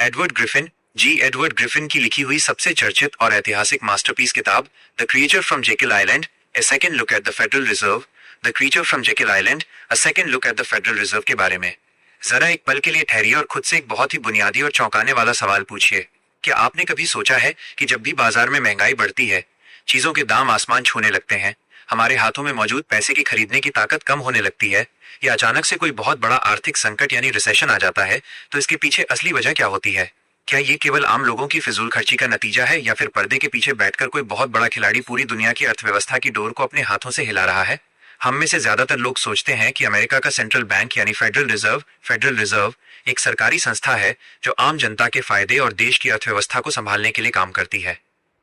Edward Griffin जी Edward Griffin की लिखी हुई सबसे चर्चित और ऐतिहासिक मास्टरपीस किताब the creature from Jekyll island A second look at the federal reserve the creature from Jekyll island a second look at the federal reserve के बारे में। जरा एक पल के लिए ठहरिए और खुद से एक बहुत ही बुनियादी और चौंकाने वाला सवाल पूछिए। क्या आपने कभी सोचा है कि जब भी बाजार में महंगाई बढ़ती है, चीजों के दाम आसमान छूने लगते हैं, हमारे हाथों में मौजूद पैसे की खरीदने की ताकत कम होने लगती है, या अचानक से कोई बहुत बड़ा आर्थिक संकट यानी रिसेशन आ जाता है, तो इसके पीछे असली वजह क्या होती है? क्या ये केवल आम लोगों की फिजूल खर्ची का नतीजा है, या फिर पर्दे के पीछे बैठकर कोई बहुत बड़ा खिलाड़ी पूरी दुनिया की अर्थव्यवस्था की डोर को अपने हाथों से हिला रहा है? हम में से ज्यादातर लोग सोचते हैं कि अमेरिका का सेंट्रल बैंक यानी फेडरल रिजर्व एक सरकारी संस्था है जो आम जनता के फायदे और देश की अर्थव्यवस्था को संभालने के लिए काम करती है।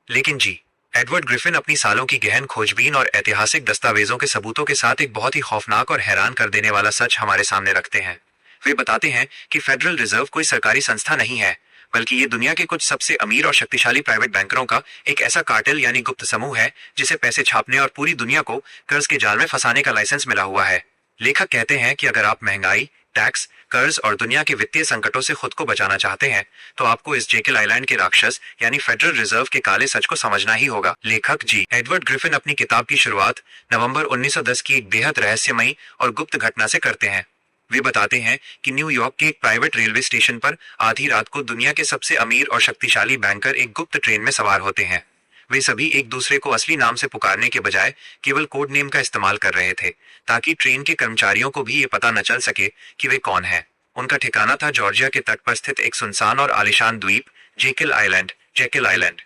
लेकिन जी, एडवर्ड ग्रिफिन अपनी सालों की गहन खोजबीन और ऐतिहासिक दस्तावेजों के सबूतों के साथ एक बहुत ही खौफनाक और हैरान कर देने वाला सच हमारे सामने रखते हैं। वे बताते हैं कि फेडरल रिजर्व कोई सरकारी संस्था नहीं है, बल्कि ये दुनिया के कुछ सबसे अमीर और शक्तिशाली प्राइवेट बैंकरों का एक ऐसा कार्टेल यानी गुप्त समूह है जिसे पैसे छापने और पूरी दुनिया को कर्ज के जाल में फंसाने का लाइसेंस मिला हुआ है। लेखक कहते हैं कि अगर आप महंगाई, टैक्स, कर्ज और दुनिया के वित्तीय संकटों से खुद को बचाना चाहते हैं, तो आपको इस जेकिल आइलैंड के राक्षस यानी फेडरल रिजर्व के काले सच को समझना ही होगा। लेखक जी एडवर्ड ग्रिफिन अपनी किताब की शुरुआत नवंबर 1910 की एक बेहद रहस्यमयी और गुप्त घटना से करते हैं। वे बताते हैं कि न्यूयॉर्क के एक प्राइवेट रेलवे स्टेशन पर आधी रात को दुनिया के सबसे अमीर और शक्तिशाली बैंकर एक गुप्त ट्रेन में सवार होते हैं। वे सभी एक दूसरे को असली नाम से पुकारने के बजाय केवल कोड नेम का इस्तेमाल कर रहे थे, ताकि ट्रेन के कर्मचारियों को भी ये पता न चल सके कि वे कौन हैं। उनका ठिकाना था जॉर्जिया के तट पर स्थित एक सुनसान और आलिशान द्वीप जेकिल आइलैंड।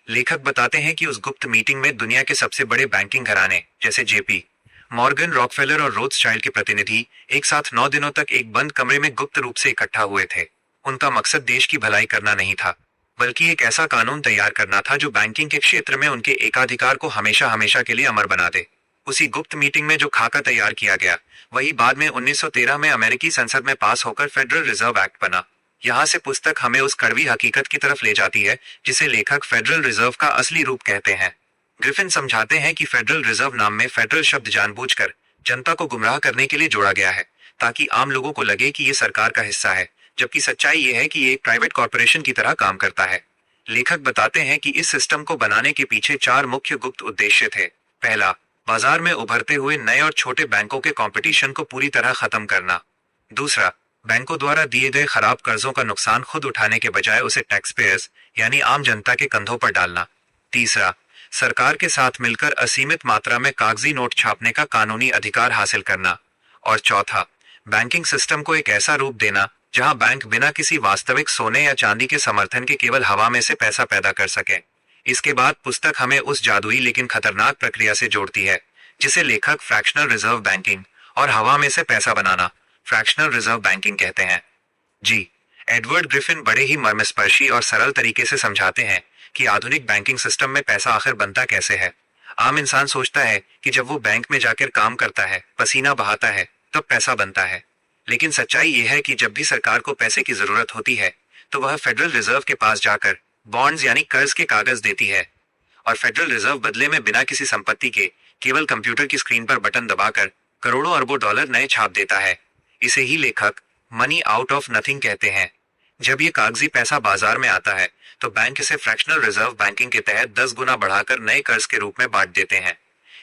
लेखक बताते हैं कि उस गुप्त मीटिंग में दुनिया के सबसे बड़े बैंकिंग घराने जैसे जेपी मॉर्गन, रॉकफेलर और रोथस्चाइल्ड के प्रतिनिधि एक साथ 9 दिनों तक एक बंद कमरे में गुप्त रूप से इकट्ठा हुए थे। उनका मकसद देश की भलाई करना नहीं था, बल्कि एक ऐसा कानून तैयार करना था जो बैंकिंग के क्षेत्र में उनके एकाधिकार को हमेशा हमेशा के लिए अमर बना दे। उसी गुप्त मीटिंग में जो खाका तैयार किया गया, वही बाद में 1913 में अमेरिकी संसद में पास होकर फेडरल रिजर्व एक्ट बना। यहाँ से पुस्तक हमें उस कड़वी हकीकत की तरफ ले जाती है जिसे लेखक फेडरल रिजर्व का असली रूप कहते हैं। ग्रिफिन समझाते हैं कि फेडरल रिजर्व नाम में फेडरल शब्द जानबूझकर जनता को गुमराह करने के लिए जोड़ा गया है, ताकि आम लोगों को लगे कि ये सरकार का हिस्सा है, जबकि सच्चाई ये है कि ये एक प्राइवेट कॉरपोरेशन की तरह काम करता है। लेखक बताते हैं कि इस सिस्टम को बनाने के पीछे 4 मुख्य गुप्त उद्देश्य थे। पहला, बाजार में उभरते हुए नए और छोटे बैंकों के कंपटीशन को पूरी तरह खत्म करना। दूसरा, बैंकों द्वारा दिए गए खराब कर्जों का नुकसान खुद उठाने के बजाय उसे टैक्स पेयर्स यानी आम जनता के कंधों पर डालना। तीसरा, सरकार के साथ मिलकर असीमित मात्रा में कागजी नोट छापने का कानूनी अधिकार हासिल करना। और चौथा, बैंकिंग सिस्टम को एक ऐसा रूप देना जहां बैंक बिना किसी वास्तविक सोने या चांदी के समर्थन के केवल हवा में से पैसा पैदा कर सके। इसके बाद पुस्तक हमें उस जादुई लेकिन खतरनाक प्रक्रिया से जोड़ती है जिसे लेखक फ्रैक्शनल रिजर्व बैंकिंग और हवा में से पैसा बनाना फ्रैक्शनल रिजर्व बैंकिंग कहते हैं। जी, एडवर्ड ग्रिफिन बड़े ही मर्मस्पर्शी और सरल तरीके से समझाते हैं कि आधुनिक बैंकिंग सिस्टम में पैसा आखिर बनता कैसे है। आम इंसान सोचता है कि जब वो बैंक में जाकर काम करता है, पसीना बहाता है, तब पैसा बनता है। लेकिन सच्चाई ये है कि जब भी सरकार को पैसे की जरूरत होती है, तो वह फेडरल रिजर्व के पास जाकर बॉन्ड्स यानी कर्ज के कागज देती है, और फेडरल रिजर्व बदले में बिना किसी संपत्ति के केवल कंप्यूटर की स्क्रीन पर बटन दबाकर करोड़ों अरबों डॉलर नए छाप देता है। इसे ही लेखक मनी आउट ऑफ नथिंग कहते हैं। जब ये कागजी पैसा बाजार में आता है, तो बैंक इसे फ्रैक्शनल रिजर्व बैंकिंग के तहत 10 गुना बढ़ाकर नए कर्ज के रूप में बांट देते हैं।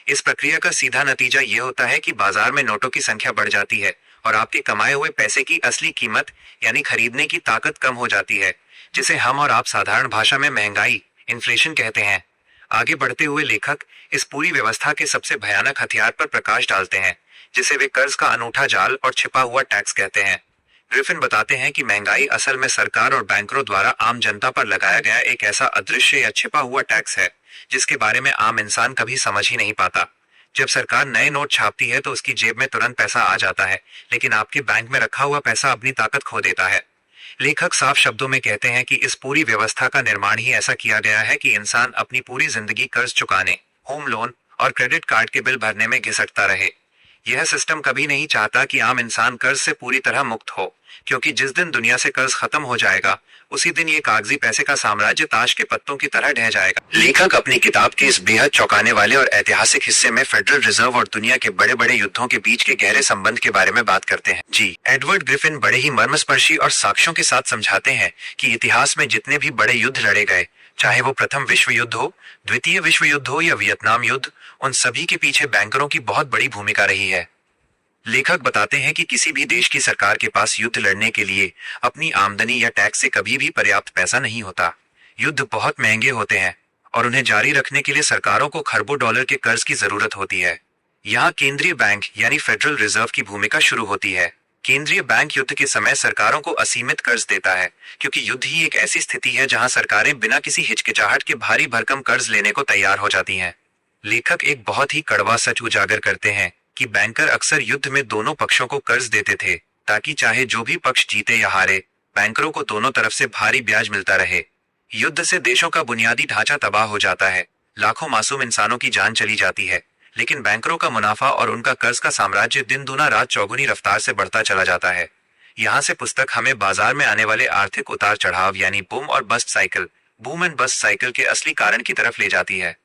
इस प्रक्रिया का सीधा नतीजा ये होता है कि बाजार में नोटों की संख्या बढ़ जाती है और आपके कमाए हुए पैसे की असली कीमत यानी खरीदने की ताकत कम हो जाती है, जिसे हम और आप साधारण भाषा में महंगाई, इन्फ्लेशन कहते हैं। आगे बढ़ते हुए लेखक इस पूरी व्यवस्था के सबसे भयानक हथियार पर प्रकाश डालते हैं, जिसे वे कर्ज का अनूठा जाल और छिपा हुआ टैक्स कहते हैं। ग्रिफिन बताते हैं कि महंगाई असल में सरकार और बैंकरों द्वारा आम जनता पर लगाया गया एक ऐसा अदृश्य या छिपा हुआ टैक्स है जिसके बारे में आम इंसान कभी समझ ही नहीं पाता। जब सरकार नए नोट छापती है तो उसकी जेब में तुरंत पैसा आ जाता है, लेकिन आपके बैंक में रखा हुआ पैसा अपनी ताकत खो देता है। लेखक साफ शब्दों में कहते हैं कि इस पूरी व्यवस्था का निर्माण ही ऐसा किया गया है कि इंसान अपनी पूरी जिंदगी कर्ज चुकाने, होम लोन और क्रेडिट कार्ड के बिल भरने में घिसटता रहे। यह सिस्टम कभी नहीं चाहता कि आम इंसान कर्ज से पूरी तरह मुक्त हो, क्योंकि जिस दिन दुनिया से कर्ज खत्म हो जाएगा उसी दिन ये कागजी पैसे का साम्राज्य ताश के पत्तों की तरह ढह जाएगा। लेखक अपनी किताब के इस बेहद चौंकाने वाले और ऐतिहासिक हिस्से में फेडरल रिजर्व और दुनिया के बड़े बड़े युद्धों के बीच के गहरे संबंध के बारे में बात करते हैं। जी एडवर्ड ग्रिफिन बड़े ही मर्मस्पर्शी और साक्ष्यों के साथ समझाते हैं कि इतिहास में जितने भी बड़े युद्ध लड़े गए, चाहे वो प्रथम विश्व युद्ध हो, द्वितीय विश्व युद्ध हो या वियतनाम युद्ध, उन सभी के पीछे बैंकरों की बहुत बड़ी भूमिका रही है। लेखक बताते हैं कि किसी भी देश की सरकार के पास युद्ध लड़ने के लिए अपनी आमदनी या टैक्स से कभी भी पर्याप्त पैसा नहीं होता। युद्ध बहुत महंगे होते हैं और उन्हें जारी रखने के लिए सरकारों को खरबों डॉलर के कर्ज की जरूरत होती है। यहाँ केंद्रीय बैंक यानी फेडरल रिजर्व की भूमिका शुरू होती है। केंद्रीय बैंक युद्ध के समय सरकारों को असीमित कर्ज देता है, क्योंकि युद्ध ही एक ऐसी स्थिति है जहां सरकारें बिना किसी हिचकिचाहट के भारी भरकम कर्ज लेने को तैयार हो जाती हैं। लेखक एक बहुत ही कड़वा सच उजागर करते हैं कि बैंकर अक्सर युद्ध में दोनों पक्षों को कर्ज देते थे, ताकि चाहे जो भी पक्ष जीते या हारे, बैंकरों को दोनों तरफ से भारी ब्याज मिलता रहे। युद्ध से देशों का बुनियादी ढांचा तबाह हो जाता है, लाखों मासूम इंसानों की जान चली जाती है, लेकिन बैंकरों का मुनाफा और उनका कर्ज का साम्राज्य दिन दूना रात चौगुनी रफ्तार से बढ़ता चला जाता है। यहाँ से पुस्तक हमें बाजार में आने वाले आर्थिक उतार चढ़ाव यानी बूम और bust cycle, boom and bust cycle के असली कारण की तरफ ले जाती है।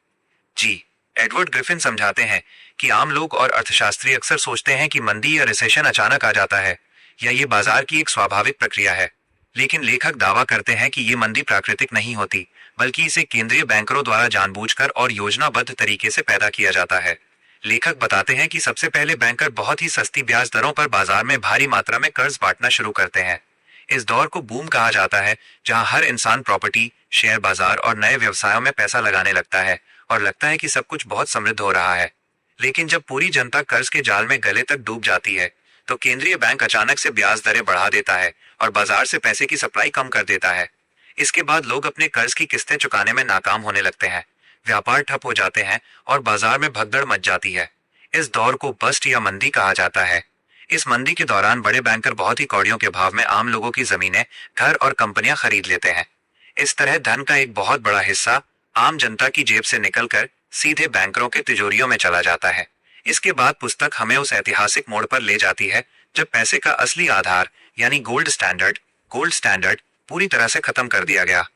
जी एडवर्ड ग्रिफिन समझाते हैं कि आम लोग और अर्थशास्त्री अक्सर सोचते हैं कि मंदी या रिसेशन अचानक आ जाता है या ये बाजार की एक स्वाभाविक प्रक्रिया है, लेकिन लेखक दावा करते हैं कि ये मंदी प्राकृतिक नहीं होती, बल्कि इसे केंद्रीय बैंकरों द्वारा जानबूझकर और योजनाबद्ध तरीके से पैदा किया जाता है। लेखक बताते हैं कि सबसे पहले बैंकर बहुत ही सस्ती ब्याज दरों पर बाजार में भारी मात्रा में कर्ज बांटना शुरू करते हैं। इस दौर को बूम कहा जाता है, जहां हर इंसान प्रॉपर्टी, शेयर बाजार और नए व्यवसायों में पैसा लगाने लगता है और लगता है कि सब कुछ बहुत समृद्ध हो रहा है। लेकिन जब पूरी जनता कर्ज के जाल में गले तक डूब जाती है, तो केंद्रीय बैंक अचानक से ब्याज दरें बढ़ा देता है और बाजार से पैसे की सप्लाई कम कर देता है। इसके बाद लोग अपने कर्ज की किस्तें चुकाने में नाकाम होने लगते हैं, व्यापार ठप हो जाते हैं और बाजार में भगदड़ मच जाती है। इस दौर को बस्ट या मंदी कहा जाता है। इस मंदी के दौरान बड़े बैंकर बहुत ही कौड़ियों के भाव में आम लोगों की जमीनें, घर और कंपनियां खरीद लेते हैं। इस तरह धन का एक बहुत बड़ा हिस्सा आम जनता की जेब से निकलकर सीधे बैंकरों के तिजोरियों में चला जाता है। इसके बाद पुस्तक हमें उस ऐतिहासिक मोड़ पर ले जाती है जब पैसे का असली आधार यानी गोल्ड स्टैंडर्ड पूरी तरह से खत्म कर दिया गया।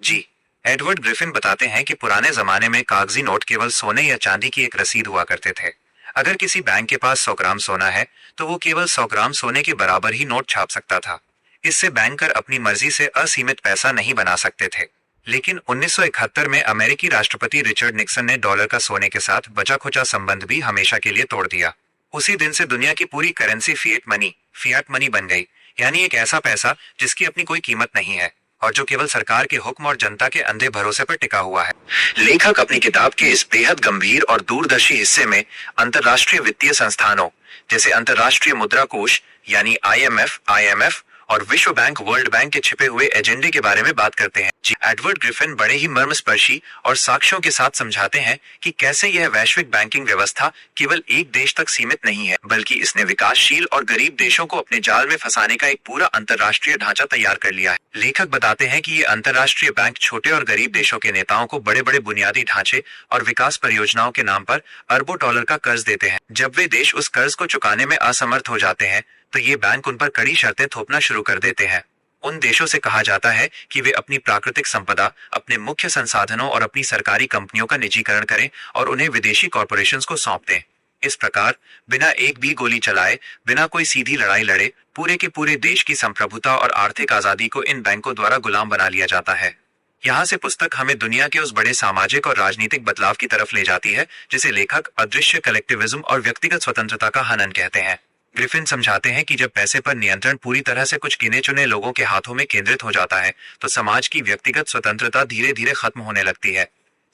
जी एडवर्ड ग्रिफिन बताते हैं कि पुराने जमाने में कागजी नोट केवल सोने या चांदी की एक रसीद हुआ करते थे। अगर किसी बैंक के पास 100 ग्राम सोना है तो वो केवल 100 ग्राम सोने के बराबर ही नोट छाप सकता था। इससे बैंकर अपनी मर्जी से असीमित पैसा नहीं बना सकते थे। लेकिन 1971 में अमेरिकी राष्ट्रपति रिचर्ड निक्सन ने डॉलर का सोने के साथ बचा खुचा संबंध भी हमेशा के लिए तोड़ दिया। उसी दिन से दुनिया की पूरी करेंसी फिएट मनी बन गई, यानी एक ऐसा पैसा जिसकी अपनी कोई कीमत नहीं है और जो केवल सरकार के हुक्म और जनता के अंधे भरोसे पर टिका हुआ है। लेखक अपनी किताब के इस बेहद गंभीर और दूरदर्शी हिस्से में अंतर्राष्ट्रीय वित्तीय संस्थानों जैसे अंतर्राष्ट्रीय मुद्रा कोष यानी IMF और विश्व बैंक वर्ल्ड बैंक के छिपे हुए एजेंडे के बारे में बात करते हैं। एडवर्ड ग्रिफिन बड़े ही मर्मस्पर्शी और साक्ष्यों के साथ समझाते हैं कि कैसे यह वैश्विक बैंकिंग व्यवस्था केवल एक देश तक सीमित नहीं है, बल्कि इसने विकासशील और गरीब देशों को अपने जाल में फंसाने का एक पूरा अंतर्राष्ट्रीय ढांचा तैयार कर लिया है। लेखक बताते हैं कि ये अंतर्राष्ट्रीय बैंक छोटे और गरीब देशों के नेताओं को बड़े बड़े बुनियादी ढांचे और विकास परियोजनाओं के नाम पर अरबों डॉलर का कर्ज देते हैं। जब वे देश उस कर्ज को चुकाने में असमर्थ हो जाते हैं तो ये बैंक उन पर कड़ी शर्तें थोपना शुरू कर देते हैं। उन देशों से कहा जाता है कि वे अपनी प्राकृतिक संपदा, अपने मुख्य संसाधनों और अपनी सरकारी कंपनियों का निजीकरण करें और उन्हें विदेशी कॉरपोरेशंस को सौंप दें। इस प्रकार बिना एक भी गोली चलाए, बिना कोई सीधी लड़ाई लड़े, पूरे के पूरे देश की संप्रभुता और आर्थिक आजादी को इन बैंकों द्वारा गुलाम बना लिया जाता है। यहाँ से पुस्तक हमें दुनिया के उस बड़े सामाजिक और राजनीतिक बदलाव की तरफ ले जाती है जिसे लेखक अदृश्य कलेक्टिविज्म और व्यक्तिगत स्वतंत्रता का हनन कहते हैं। ग्रिफिन समझाते हैं कि जब पैसे पर नियंत्रण पूरी तरह से कुछ गिने चुने लोगों के हाथों में केंद्रित हो जाता है तो समाज की व्यक्तिगत स्वतंत्रता धीरे धीरे खत्म होने लगती है।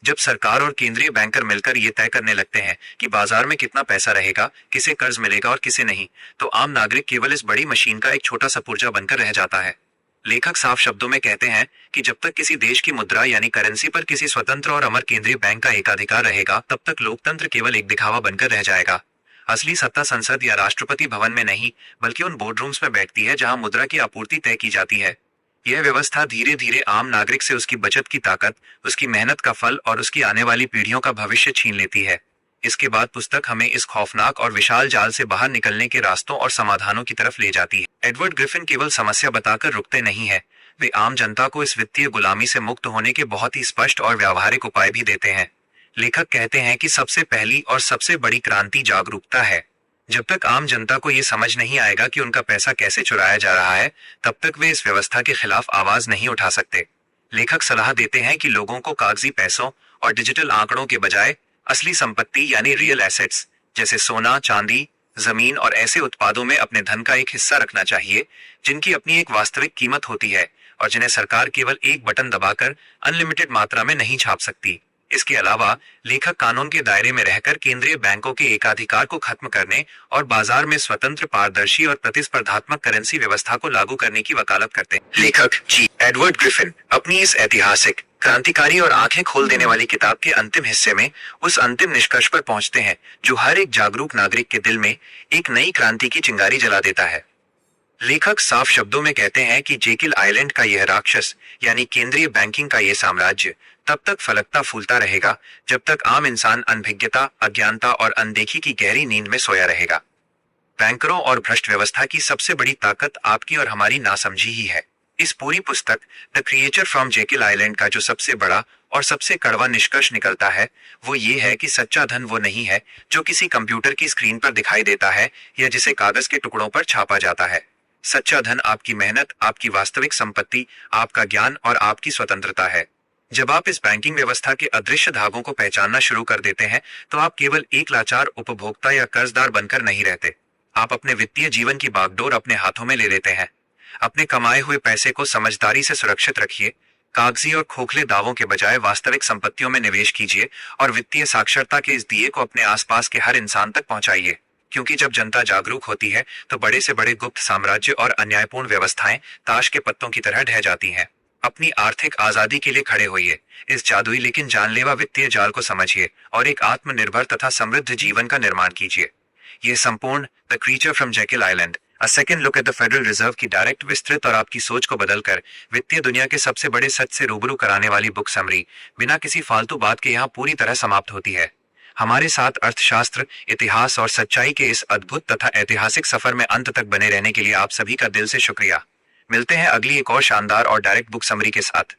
जब सरकार और केंद्रीय बैंकर मिलकर ये तय करने लगते हैं कि बाजार में कितना पैसा रहेगा, किसे कर्ज मिलेगा और किसे नहीं, तो आम नागरिक केवल इस बड़ी मशीन का एक छोटा सा पुर्जा बनकर रह जाता है। लेखक साफ शब्दों में कहते हैं कि जब तक किसी देश की मुद्रा यानी करेंसी पर किसी स्वतंत्र और अमर केंद्रीय बैंक का एकाधिकार रहेगा, तब तक लोकतंत्र केवल एक दिखावा बनकर रह जाएगा। असली सत्ता संसद या राष्ट्रपति भवन में नहीं, बल्कि उन बोर्डरूम्स में बैठती है जहां मुद्रा की आपूर्ति तय की जाती है। यह व्यवस्था धीरे धीरे आम नागरिक से उसकी बचत की ताकत, उसकी मेहनत का फल और उसकी आने वाली पीढ़ियों का भविष्य छीन लेती है। इसके बाद पुस्तक हमें इस खौफनाक और विशाल जाल से बाहर निकलने के रास्तों और समाधानों की तरफ ले जाती है। एडवर्ड ग्रिफिन केवल समस्या बताकर रुकते नहीं है, वे आम जनता को इस वित्तीय गुलामी से मुक्त होने के बहुत ही स्पष्ट और व्यावहारिक उपाय भी देते हैं। लेखक कहते हैं कि सबसे पहली और सबसे बड़ी क्रांति जागरूकता है। जब तक आम जनता को ये समझ नहीं आएगा कि उनका पैसा कैसे चुराया जा रहा है, तब तक वे इस व्यवस्था के खिलाफ आवाज नहीं उठा सकते। लेखक सलाह देते हैं कि लोगों को कागजी पैसों और डिजिटल आंकड़ों के बजाय असली संपत्ति यानी रियल एसेट्स जैसे सोना, चांदी, जमीन और ऐसे उत्पादों में अपने धन का एक हिस्सा रखना चाहिए जिनकी अपनी एक वास्तविक कीमत होती है और जिन्हें सरकार केवल एक बटन दबाकर अनलिमिटेड मात्रा में नहीं छाप सकती। इसके अलावा लेखक कानून के दायरे में रहकर केंद्रीय बैंकों के एकाधिकार को खत्म करने और बाजार में स्वतंत्र, पारदर्शी और प्रतिस्पर्धात्मक करेंसी व्यवस्था को लागू करने की वकालत करते हैं। लेखक जी एडवर्ड ग्रिफिन अपनी इस ऐतिहासिक, क्रांतिकारी और आंखें खोल देने वाली किताब के अंतिम हिस्से में उस अंतिम निष्कर्ष पर पहुंचते हैं जो हर एक जागरूक नागरिक के दिल में एक नई क्रांति की चिंगारी जला देता है। लेखक साफ शब्दों में कहते हैं कि जेकिल आइलैंड का यह राक्षस यानी केंद्रीय बैंकिंग का यह साम्राज्य तब तक फलकता फूलता रहेगा जब तक आम इंसान अनभिज्ञता, अज्ञानता और अनदेखी की गहरी नींद में सोया रहेगा। बैंकरों और भ्रष्ट व्यवस्था की सबसे बड़ी ताकत आपकी और हमारी नासमझी ही है। इस पूरी पुस्तक the creature from Jekyll island का जो सबसे बड़ा और सबसे कड़वा निष्कर्ष निकलता है वो ये है कि सच्चा धन वो नहीं है जो किसी कंप्यूटर की स्क्रीन पर दिखाई देता है या जिसे कागज के टुकड़ों पर छापा जाता है। सच्चा धन आपकी मेहनत, आपकी वास्तविक संपत्ति, आपका ज्ञान और आपकी स्वतंत्रता है। जब आप इस बैंकिंग व्यवस्था के अदृश्य धागों को पहचानना शुरू कर देते हैं तो आप केवल एक लाचार उपभोक्ता या कर्जदार बनकर नहीं रहते। आप अपने वित्तीय जीवन की बागडोर अपने हाथों में ले लेते हैं। अपने कमाए हुए पैसे को समझदारी से सुरक्षित रखिए, कागजी और खोखले दावों के बजाय वास्तविक संपत्तियों में निवेश कीजिए और वित्तीय साक्षरता के इस दिए को अपने आसपास के हर इंसान तक पहुंचाइए। क्योंकि जब जनता जागरूक होती है तो बड़े से बड़े गुप्त साम्राज्य और अन्यायपूर्ण व्यवस्थाएं ताश के पत्तों की तरह ढह जाती हैं। अपनी आर्थिक आजादी के लिए खड़े होइए, इस जादुई लेकिन जानलेवा वित्तीय जाल को समझिए और एक आत्मनिर्भर तथा समृद्ध जीवन का निर्माण कीजिए। ये संपूर्ण the creature from Jekyll island a second look at the federal reserve की डायरेक्ट, विस्तृत और आपकी सोच को बदलकर वित्तीय दुनिया के सबसे बड़े सच से रूबरू कराने वाली बुक समरी बिना किसी फालतू बात के यहाँ पूरी तरह समाप्त होती है। हमारे साथ अर्थशास्त्र, इतिहास और सच्चाई के इस अद्भुत तथा ऐतिहासिक सफर में अंत तक बने रहने के लिए आप सभी का दिल से शुक्रिया। मिलते हैं अगली एक और शानदार और डायरेक्ट बुक समरी के साथ।